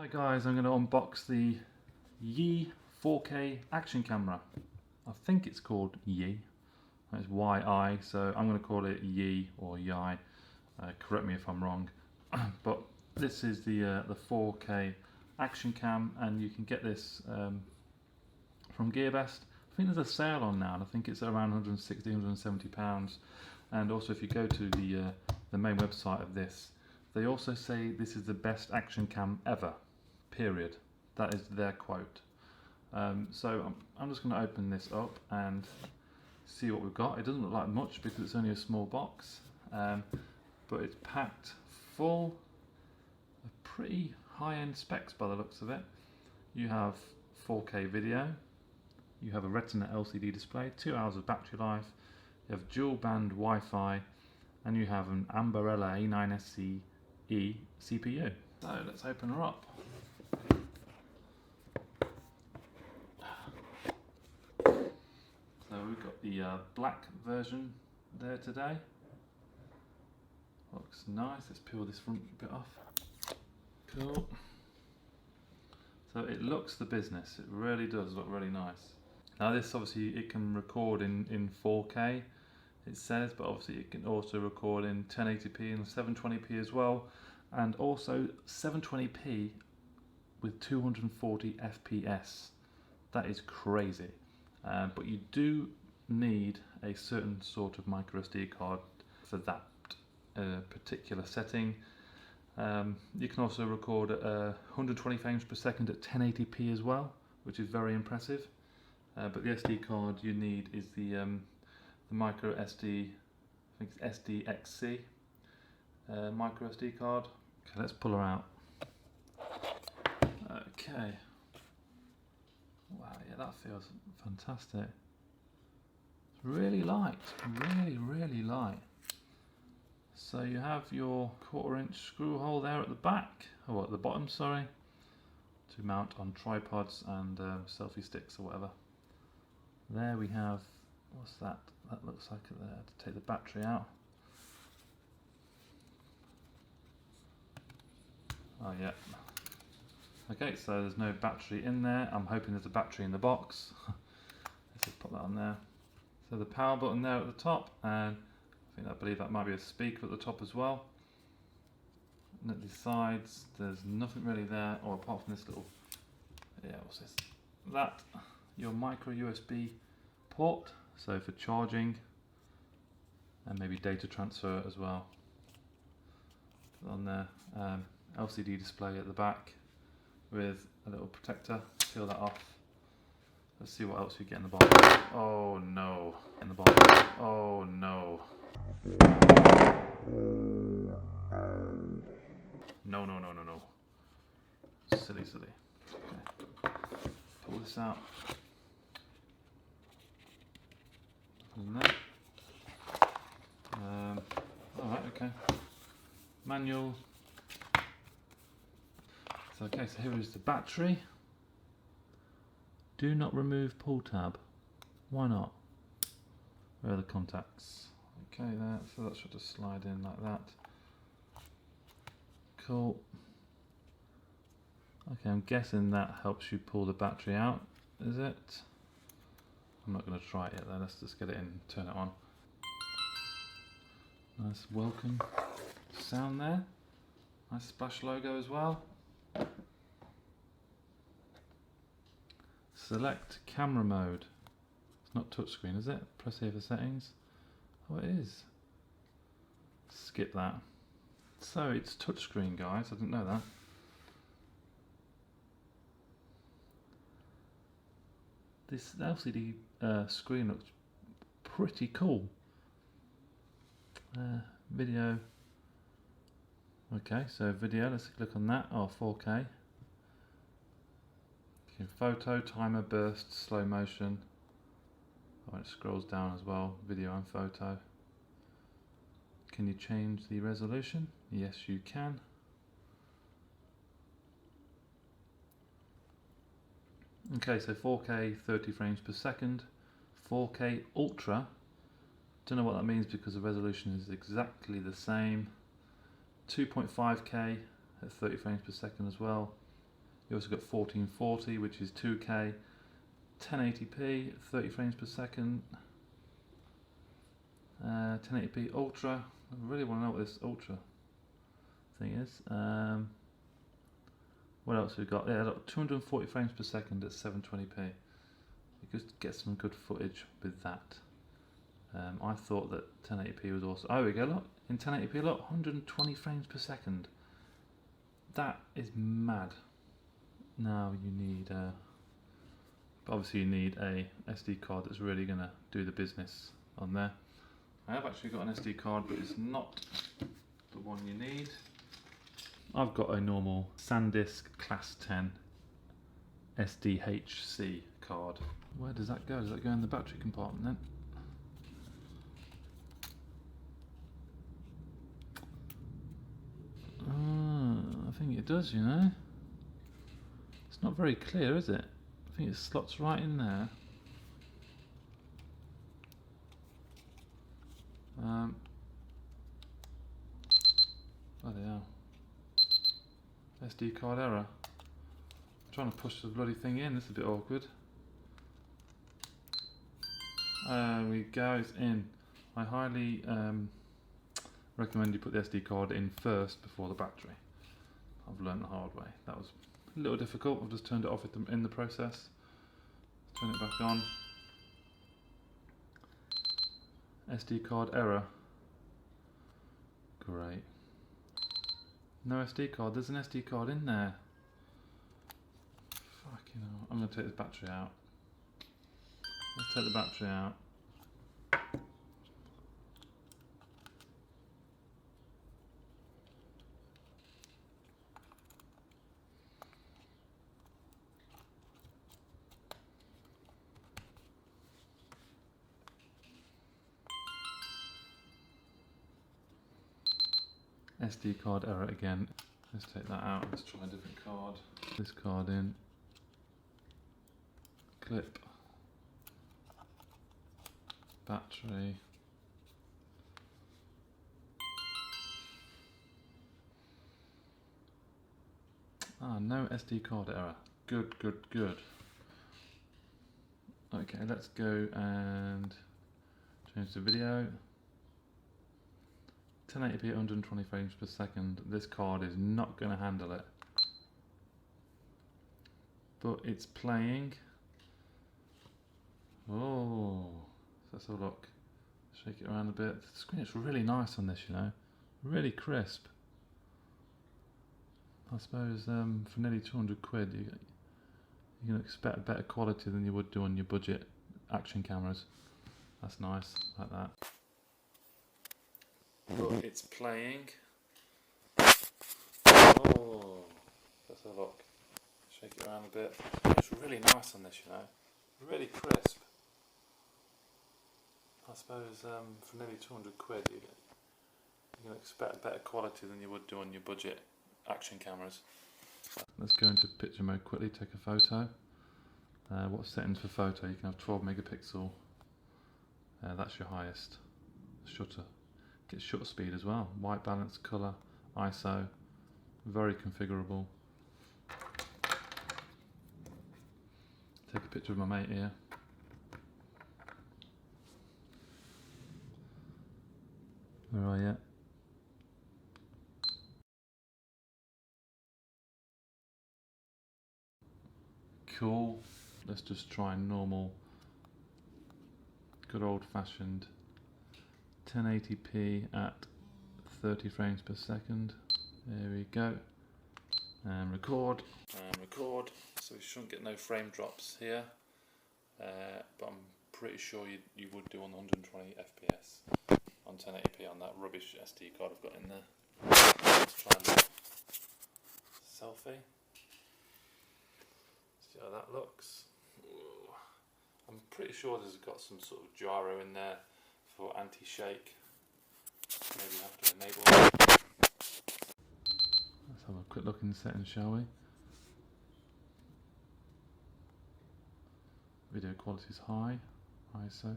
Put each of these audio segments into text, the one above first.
Hi guys, I'm going to unbox the Yi 4K action camera. I think it's called Yi. It's YI, so I'm going to call it Yi or Yi. Correct me if I'm wrong. But this is the 4K action cam, and you can get this from GearBest. I think there's a sale on now, and I think it's around 160, 170 pounds. And also, if you go to the main website of this, they also say this is the best action cam ever. Period. That is their quote. So I'm just going to open this up and see what we've got. It doesn't look like much because it's only a small box, but it's packed full of pretty high-end specs by the looks of it. You have 4K video, you have a Retina LCD display, 2 hours of battery life, you have dual band Wi-Fi, and you have an Ambarella A9SE CPU. So let's open her up. So we've got the black version there today. Looks nice. Let's peel this front bit off. Cool. So it looks the business. It really does look really nice. Now this obviously it can record in 4K, it says, but obviously it can also record in 1080p and 720p as well, and also 720p with 240 FPS. That is crazy. But you do need a certain sort of micro SD card for that particular setting. You can also record at 120 frames per second at 1080p as well, which is very impressive. But the SD card you need is the micro SD, I think it's SDXC micro SD card. Okay, let's pull her out. Okay. Wow, yeah, that feels fantastic. It's really light, really light. So you have your 1/4" screw hole there at the back, or at the bottom, sorry, to mount on tripods and selfie sticks or whatever. There we have, what's that? That looks like it there to take the battery out. Oh yeah. Okay, so there's no battery in there. I'm hoping there's a battery in the box. Let's just put that on there. So the power button there at the top, and I believe that might be a speaker at the top as well. And at the sides, there's nothing really there, or apart from this little, yeah, what's this? That, your micro USB port, so for charging, and maybe data transfer as well. Put on there, LCD display at the back, with a little protector. Peel that off. Let's see what else we get in the box. Oh no. In the box. Oh no. No. Silly. Okay. Pull this out. Alright, okay. Manual. Okay, so here is the battery. Do not remove pull tab. Why not? Where are the contacts? Okay, there. So that should just slide in like that. Cool. Okay, I'm guessing that helps you pull the battery out, is it? I'm not going to try it yet though. Let's just get it in and turn it on. Nice welcome sound there. Nice splash logo as well. Select camera mode. It's not touchscreen, is it? Press here for settings. Oh, it is. Skip that. So it's touchscreen, guys. I didn't know that. This LCD screen looks pretty cool. Video. Okay, so video. Let's click on that. Oh, 4K. Photo, timer, burst, slow motion. Oh, it scrolls down as well, video and photo. Can you change the resolution? Yes, you can. Okay, so 4K 30 frames per second, 4K Ultra. Don't know what that means because the resolution is exactly the same. 2.5K at 30 frames per second as well. You also got 1440, which is 2K, 1080p, 30 frames per second, 1080p Ultra. I really want to know what this Ultra thing is. What else have we got? Yeah, 240 frames per second at 720p. You could get some good footage with that. I thought that 1080p was also. Oh, here we go. Look, in 1080p, look, 120 frames per second. That is mad. Now you need, obviously you need a SD card that's really going to do the business on there. I have actually got an SD card, but it's not the one you need. I've got a normal SanDisk Class 10 SDHC card. Where does that go? Does that go in the battery compartment then? I think it does, you know. It's not very clear, is it? I think it slots right in there. Bloody hell. SD card error. I'm trying to push the bloody thing in, this is a bit awkward. There we go, it's in. I highly recommend you put the SD card in first before the battery. I've learned the hard way. That was a little difficult. I've just turned it off in the process. Turn it back on. SD card error. Great. No SD card. There's an SD card in there. Fucking hell. I'm going to take this battery out. Let's take the battery out. SD card error again. Let's take that out. Let's try a different card. This card in. Clip. Battery. No SD card error. Good, good, good. Okay, let's go and change the video. 1080p at 120 frames per second. This card is not going to handle it. But it's playing. Oh, let's have a look. Shake it around a bit. The screen is really nice on this, you know. Really crisp. I suppose for nearly 200 quid you can expect better quality than you would do on your budget action cameras. That's nice, like that. But it's playing. Oh, let's have a look. Shake it around a bit. It's really nice on this, you know. Really crisp. I suppose for nearly 200 quid you can expect better quality than you would do on your budget action cameras. Let's go into picture mode quickly, take a photo. What settings for photo? You can have 12 megapixel. That's your highest. Shutter. Get shutter speed as well. White balance, colour, ISO. Very configurable. Take a picture of my mate here. Where are you? Cool. Let's just try normal, good old fashioned 1080p at 30 frames per second. There we go. And record. And record. So we shouldn't get no frame drops here. But I'm pretty sure you would do on 120 FPS on 1080p on that rubbish SD card I've got in there. Let's try and selfie. See how that looks. Ooh. I'm pretty sure there's got some sort of gyro in there for anti-shake. Maybe you have to enable it. Let's have a quick look in the settings, shall we? Video quality is high, ISO.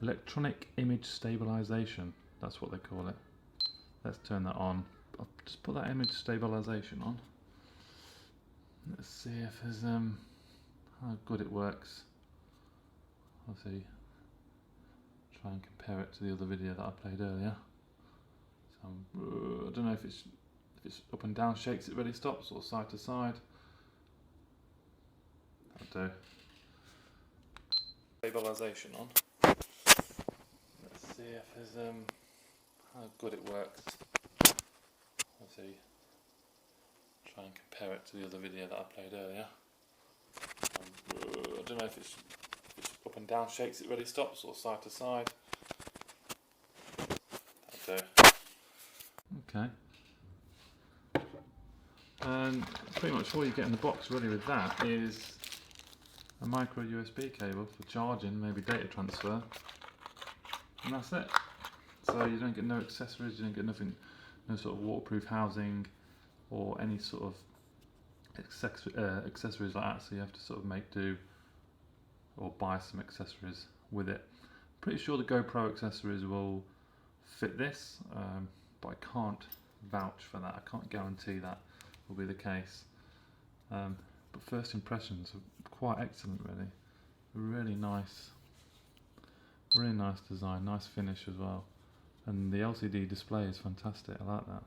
Electronic image stabilization, that's what they call it. Let's turn that on. I'll just put that image stabilization on. Let's see if there's how good it works. I'll see. Try and compare it to the other video that I played earlier. So I don't know if it's up and down shakes it ready stops or side to side. That'll do. Stabilisation on. Let's see if there's how good it works. I'll see. Try and compare it to the other video that I played earlier. I don't know if it's up and down shakes it ready stops or side to side. That'll do. Okay. And pretty much all you get in the box really with that is a micro USB cable for charging, maybe data transfer, and that's it. So you don't get no accessories, you don't get nothing, no sort of waterproof housing or any sort of accessories like that, so you have to sort of make do or buy some accessories with it. Pretty sure the GoPro accessories will fit this, but I can't vouch for that. I can't guarantee that will be the case. But first impressions are quite excellent really. Really nice design, nice finish as well. And the LCD display is fantastic, I like that.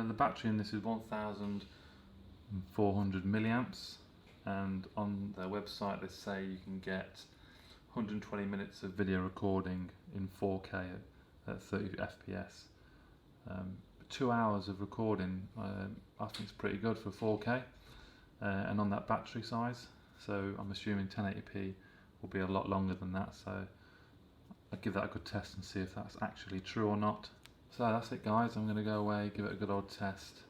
The battery in this is 1400 milliamps, and on their website they say you can get 120 minutes of video recording in 4K at 30 FPS. 2 hours of recording, I think it's pretty good for 4K, and on that battery size, so I'm assuming 1080p will be a lot longer than that, so I'll give that a good test and see if that's actually true or not. So that's it guys, I'm going to go away, give it a good old test,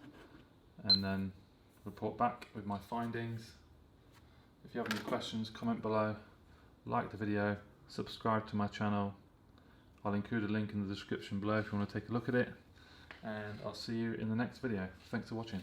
and then report back with my findings. If you have any questions, comment below, like the video, subscribe to my channel. I'll include a link in the description below if you want to take a look at it, and I'll see you in the next video. Thanks for watching.